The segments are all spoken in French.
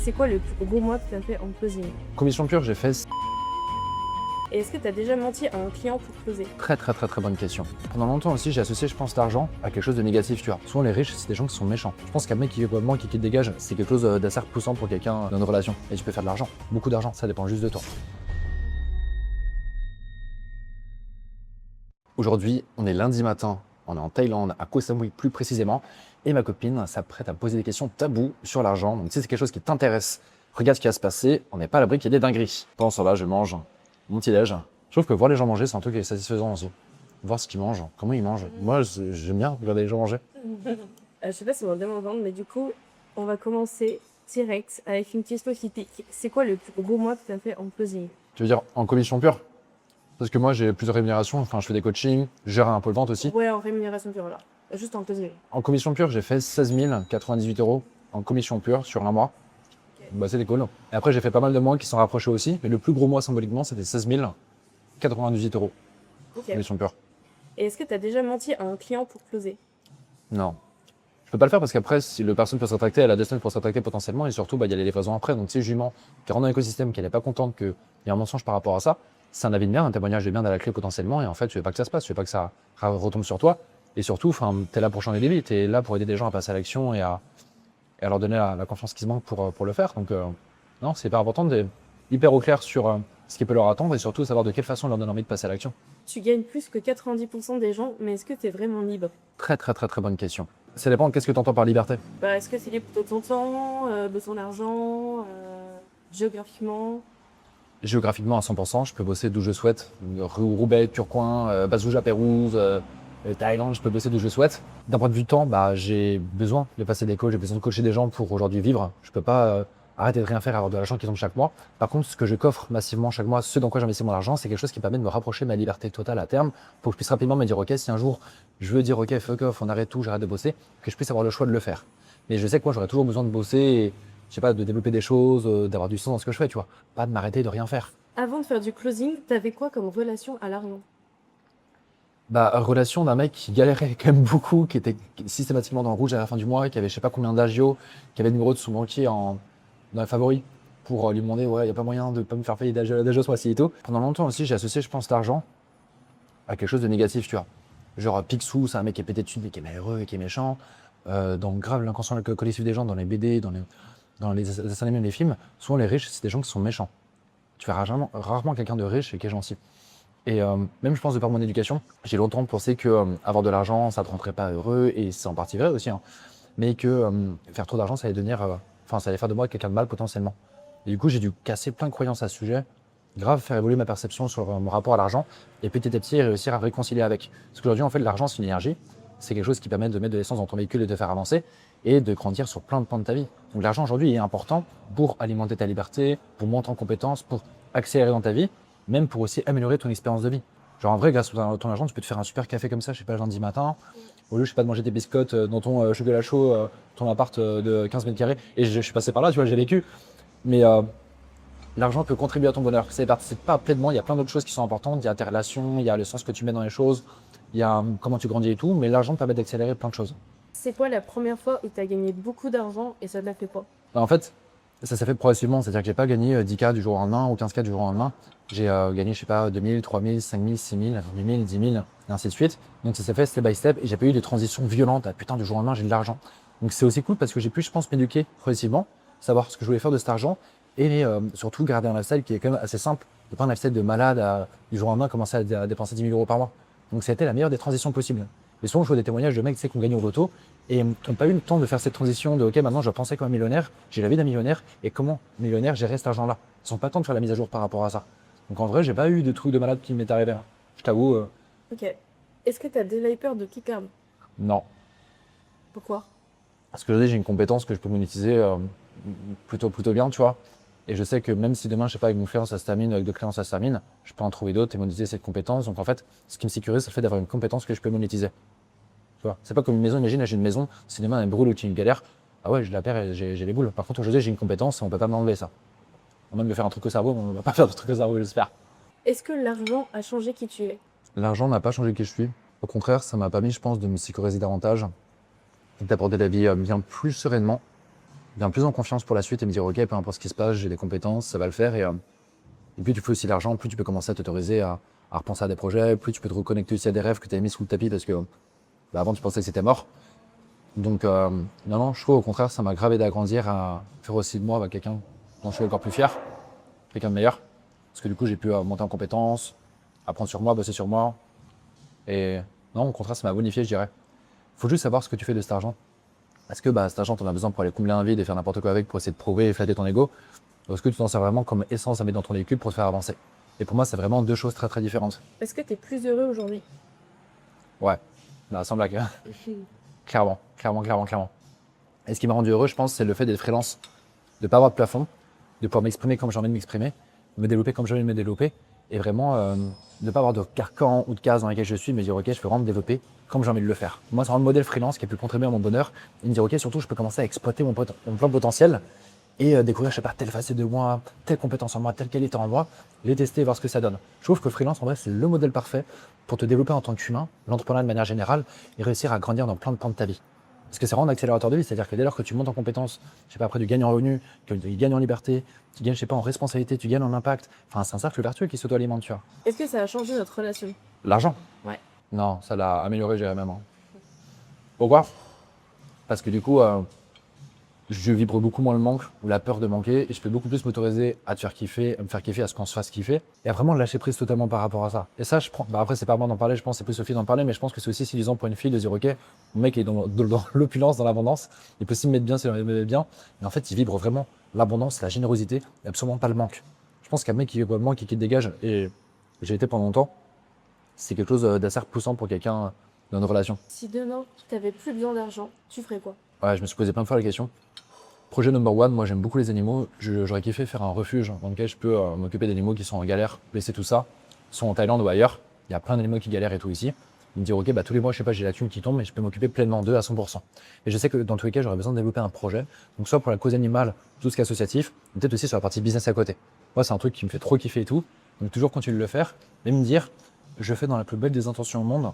C'est quoi le plus gros mois que tu as fait en closing? Commission pure, j'ai fait Et est-ce que tu as déjà menti à un client pour closer? très bonne question. Pendant longtemps aussi, j'ai associé, je pense, l'argent à quelque chose de négatif, tu vois. Souvent, les riches, c'est des gens qui sont méchants. Je pense qu'un mec qui vraiment qui te dégage, c'est quelque chose d'assez repoussant pour quelqu'un dans une relation. Et tu peux faire de l'argent, beaucoup d'argent, ça dépend juste de toi. Aujourd'hui, on est lundi matin, on est en Thaïlande, à Koh Samui plus précisément, et ma copine s'apprête à poser des questions tabous sur l'argent. Donc si c'est quelque chose qui t'intéresse, regarde ce qui va se passer, on n'est pas à l'abri qu'il y ait des dingueries. Pendant ce temps-là, je mange mon petit-déj. Je trouve que voir les gens manger, c'est un truc qui est satisfaisant aussi. Voir ce qu'ils mangent, comment ils mangent. Moi, j'aime bien regarder les gens manger. Je sais pas si on va bien m'entendre, mais du coup, on va commencer direct avec une question typique. C'est quoi le plus gros mois que tu as fait en closing? Tu veux dire en commission pure? Parce que moi, j'ai plusieurs rémunérations, enfin, je fais des coachings, je gère un peu le vente aussi. Ouais, en rémunération pure, là. Juste en closing. En commission pure, j'ai fait 16 098 € en commission pure sur un mois. Ok. Bah, c'est cool. Et après, j'ai fait pas mal de mois qui sont rapprochés aussi, mais le plus gros mois symboliquement, c'était 16 098 € Ok. commission pure. Et est-ce que tu as déjà menti à un client pour closer? Non. Je peux pas le faire parce qu'après, si la personne peut se rétracter, elle a des semaines pour se rétracter potentiellement, et surtout, bah, il y a les livraisons après. Donc, si je lui mens, qui rentre dans l'écosystème, qu'elle n'est pas contente qu'il y ait un mensonge par rapport à ça, c'est un avis de merde, un témoignage de merde à la clé potentiellement, et en fait, tu veux pas que ça se passe, tu veux pas que ça retombe sur toi. Et surtout, tu es là pour changer des vies, tu es là pour aider des gens à passer à l'action et à leur donner la confiance qu'ils manquent pour le faire. Donc, non, c'est hyper important d'être hyper au clair sur ce qui peut leur attendre et surtout savoir de quelle façon on leur donne envie de passer à l'action. Tu gagnes plus que 90% des gens, mais est-ce que tu es vraiment libre? Très bonne question. Ça dépend de qu'est-ce que tu entends par liberté. Bah, est-ce que c'est libre de ton temps, de ton argent, géographiquement? Géographiquement à 100%, je peux bosser d'où je souhaite. Roubaix, Tourcoing, Bazouja, Pérouse, Thaïlande, je peux bosser d'où je souhaite. D'un point de vue temps, bah, j'ai besoin de passer des coachs, j'ai besoin de coacher des gens pour aujourd'hui vivre. Je peux pas arrêter de rien faire, avoir de l'argent qui tombe chaque mois. Par contre, ce que je coffre massivement chaque mois, ce dans quoi j'investis mon argent, c'est quelque chose qui permet de me rapprocher de ma liberté totale à terme pour que je puisse rapidement me dire, ok, si un jour je veux dire, ok, fuck off, on arrête tout, j'arrête de bosser, que je puisse avoir le choix de le faire. Mais je sais que moi, j'aurai toujours besoin de bosser et, je sais pas, de développer des choses, d'avoir du sens dans ce que je fais, tu vois. Pas de m'arrêter de rien faire. Avant de faire du closing, t'avais quoi comme relation à l'argent? Bah, relation d'un mec qui galérait quand même beaucoup, qui était systématiquement dans le rouge à la fin du mois, qui avait je sais pas combien d'agio, qui avait le numéro de son banquier dans les favoris pour lui demander, ouais, il n'y a pas moyen de pas me faire payer d'agio ce mois-ci et tout. Pendant longtemps aussi, j'ai associé, je pense, l'argent à quelque chose de négatif, tu vois. Genre Picsou, c'est un mec qui est pété dessus, mais qui est malheureux et qui est méchant. Dans grave l'inconscient collectif des gens, dans les BD, dans les dessins animés, les films, souvent les riches, c'est des gens qui sont méchants. Tu verras rarement quelqu'un de riche et qui est gentil. Et même, je pense, de par mon éducation, j'ai longtemps pensé que avoir de l'argent, ça ne te rendrait pas heureux, et c'est en partie vrai aussi, hein. Mais que faire trop d'argent, ça allait ça allait faire de moi quelqu'un de mal potentiellement. Et du coup, j'ai dû casser plein de croyances à ce sujet, grave faire évoluer ma perception sur mon rapport à l'argent, et petit à petit réussir à réconcilier avec. Parce qu'aujourd'hui, en fait, l'argent, c'est une énergie, c'est quelque chose qui permet de mettre de l'essence dans ton véhicule et de te faire avancer, et de grandir sur plein de pans de ta vie. Donc l'argent aujourd'hui est important pour alimenter ta liberté, pour monter en compétences, pour accélérer dans ta vie, même pour aussi améliorer ton expérience de vie. Genre en vrai, grâce à ton argent, tu peux te faire un super café comme ça, je sais pas, lundi matin, au lieu, je sais pas, de manger des biscottes dans ton chocolat chaud, ton appart de 15 mètres carrés, et je suis passé par là, tu vois, j'ai vécu. Mais l'argent peut contribuer à ton bonheur. Ça ne participe pas pleinement, il y a plein d'autres choses qui sont importantes, il y a tes relations, il y a le sens que tu mets dans les choses, il y a comment tu grandis et tout, mais l'argent te permet d'accélérer plein de choses. C'est quoi la première fois où tu as gagné beaucoup d'argent et ça ne l'a fait pas? En fait, ça s'est fait progressivement, c'est-à-dire que j'ai pas gagné 10K du jour au lendemain ou 15K du jour au lendemain. J'ai gagné, je sais pas, 2000, 3000, 5000, 6000, 8000, 10 000, et ainsi de suite. Donc ça s'est fait step by step et j'ai pas eu des transitions violentes. Ah putain, du jour au lendemain, j'ai de l'argent. Donc c'est aussi cool parce que j'ai pu, je pense, m'éduquer progressivement, savoir ce que je voulais faire de cet argent et surtout garder un lifestyle qui est quand même assez simple. De pas un lifestyle de malade du jour au lendemain commencer à dépenser 10 000 € par mois. Donc c'était la meilleure des transitions possibles. Et souvent, je vois des témoignages de mecs qui ont gagné au loto et qui n'ont pas eu le temps de faire cette transition de OK, maintenant je pensais comme un millionnaire, j'ai la vie d'un millionnaire et comment millionnaire gérer cet argent-là. Ils n'ont pas le temps de faire la mise à jour par rapport à ça. Donc en vrai, j'ai pas eu de trucs de malade qui m'est arrivé. Je t'avoue, Ok. Est-ce que tu as déjà eu peur de kick out? non. Pourquoi? Parce que je dis, j'ai une compétence que je peux monétiser plutôt bien, tu vois. Et je sais que même si demain, je sais pas, avec mon client ça se termine, avec deux clients ça se termine, je peux en trouver d'autres et monétiser cette compétence. Donc en fait, ce qui me sécurise, c'est le fait d'avoir une compétence que je peux monétiser. Tu vois, c'est pas comme une maison, imagine, là j'ai une maison, si demain elle brûle ou qu'il y a une galère, ah ouais, je la perds et j'ai les boules. Par contre, aujourd'hui, j'ai une compétence et on peut pas m'enlever ça. On va même me faire un truc au cerveau, mais on va pas faire de truc au cerveau, j'espère. Est-ce que l'argent a changé qui tu es? L'argent n'a pas changé qui je suis. Au contraire, ça m'a permis, je pense, de me sécuriser davantage et d'aborder la vie bien plus sereinement. bien plus en confiance pour la suite et me dire ok, peu importe ce qui se passe, j'ai des compétences, ça va le faire. Et plus tu fais aussi l'argent, plus tu peux commencer à t'autoriser à repenser à des projets, plus tu peux te reconnecter aussi à des rêves que tu avais mis sous le tapis parce que avant tu pensais que c'était mort. Donc non, je trouve au contraire ça m'a grave aidé à grandir, à faire aussi de moi quelqu'un dont je suis encore plus fier, quelqu'un de meilleur. Parce que du coup j'ai pu monter en compétences, apprendre sur moi, bosser sur moi. Et non, au contraire ça m'a bonifié, je dirais. Faut juste savoir ce que tu fais de cet argent. Est-ce que cet argent, tu en as besoin pour aller combler un vide et faire n'importe quoi avec pour essayer de prouver et flatter ton ego? Ou est-ce que tu t'en sers vraiment comme essence à mettre dans ton véhicule pour te faire avancer? Et pour moi, c'est vraiment deux choses très très différentes. Est-ce que tu es plus heureux aujourd'hui? Ouais, sans blague. Clairement, clairement, clairement, clairement. Et ce qui m'a rendu heureux, je pense, c'est le fait d'être freelance, de ne pas avoir de plafond, de pouvoir m'exprimer comme j'ai envie de m'exprimer, me développer comme j'ai envie de me développer, et vraiment de ne pas avoir de carcan ou de cases dans lesquelles je suis, mais dire ok, je veux vraiment me développer comme j'ai envie de le faire. Moi, c'est vraiment le modèle freelance qui a pu contribuer à mon bonheur, et me dire ok, surtout, je peux commencer à exploiter mon plein potentiel et découvrir, je sais pas, telle facette de moi, telle compétence en moi, telle qualité en moi, les tester et voir ce que ça donne. Je trouve que le freelance, en vrai, c'est le modèle parfait pour te développer en tant qu'humain, l'entrepreneuriat de manière générale, et réussir à grandir dans plein de pans de ta vie. Parce que c'est vraiment un accélérateur de vie, c'est-à-dire que dès lors que tu montes en compétences, je sais pas, après tu gagnes en revenus, que tu gagnes en liberté, tu gagnes, je sais pas, en responsabilité, tu gagnes en impact, enfin, c'est un cercle vertueux qui s'auto-alimente, tu vois. Est-ce que ça a changé notre relation? L'argent? Ouais. Non, ça l'a amélioré, je dirais même. Pourquoi? Parce que du coup, je vibre beaucoup moins le manque ou la peur de manquer et je peux beaucoup plus m'autoriser à te faire kiffer, à me faire kiffer, à ce qu'on se fasse kiffer et à vraiment lâcher prise totalement par rapport à ça. Et ça, je prends. Après, c'est pas moi d'en parler, je pense que c'est plus Sophie d'en parler, mais je pense que c'est aussi séduisant pour une fille de dire ok, mon mec est dans l'opulence, dans l'abondance, il peut aussi me mettre bien si il me met bien, mais en fait, il vibre vraiment l'abondance, la générosité et absolument pas le manque. Je pense qu'un mec qui vibre le manque et qui le dégage, et j'ai été pendant longtemps, c'est quelque chose d'assez repoussant pour quelqu'un dans une relation. Si demain, tu n'avais plus besoin d'argent, tu ferais quoi? Ouais, je me suis posé plein de fois la question. Projet number one, moi j'aime beaucoup les animaux. J'aurais kiffé faire un refuge dans lequel je peux m'occuper d'animaux qui sont en galère, blessés, tout ça, soit en Thaïlande ou ailleurs. Il y a plein d'animaux qui galèrent et tout ici. Me dire ok, tous les mois, je sais pas, j'ai la thune qui tombe, mais je peux m'occuper pleinement d'eux à 100%. Et je sais que dans tous les cas, j'aurais besoin de développer un projet, donc soit pour la cause animale, tout ce qui est associatif, mais peut-être aussi sur la partie business à côté. Moi, c'est un truc qui me fait trop kiffer et tout, donc toujours continuer de le faire, mais me dire, je fais dans la plus belle des intentions au monde.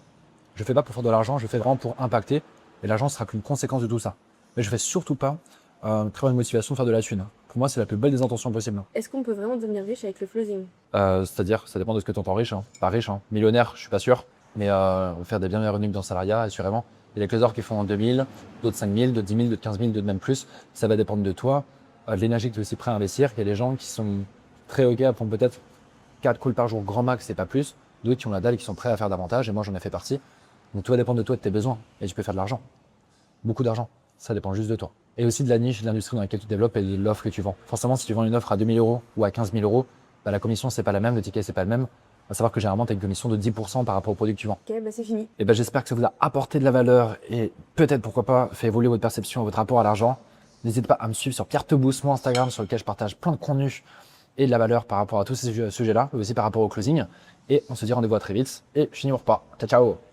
Je fais pas pour faire de l'argent, je fais vraiment pour impacter, et l'argent sera qu'une conséquence de tout ça. Mais je fais surtout pas très bonne motivation de faire de la thune. Pour moi, c'est la plus belle des intentions possibles. Est-ce qu'on peut vraiment devenir riche avec le closing? C'est-à-dire, ça dépend de ce que tu entends riche. Pas riche, millionnaire, je suis pas sûr. Mais faire des bien meilleurs revenus que dans le salariat, assurément. Il y a des closers qui font 2000, d'autres 5000, d'autres 10 000, d'autres 15 000, d'autres même plus. Ça va dépendre de toi, de l'énergie que tu es aussi prêt à investir. Il y a des gens qui sont très OK à prendre peut-être 4 calls par jour, grand max, c'est pas plus. D'autres qui ont la dalle et qui sont prêts à faire davantage. Et moi, j'en ai fait partie. Donc, tout va dépendre de toi, de tes besoins. Et tu peux faire de l'argent. Beaucoup d'argent. Ça dépend juste de toi. Et aussi de la niche, de l'industrie dans laquelle tu développes et de l'offre que tu vends. Forcément, si tu vends une offre à 2 000 € ou à 15 000 €, la commission, c'est pas la même, le ticket, c'est pas le même. À savoir que généralement, tu as une commission de 10% par rapport au produit que tu vends. Ok, c'est fini. Et j'espère que ça vous a apporté de la valeur et peut-être, pourquoi pas, fait évoluer votre perception et votre rapport à l'argent. N'hésitez pas à me suivre sur Pierre Tebous, mon Instagram, sur lequel je partage plein de contenu et de la valeur par rapport à tous ces sujets-là, mais aussi par rapport au closing. Et on se dit rendez-vous à très vite et je finis mon repas. Ciao, ciao!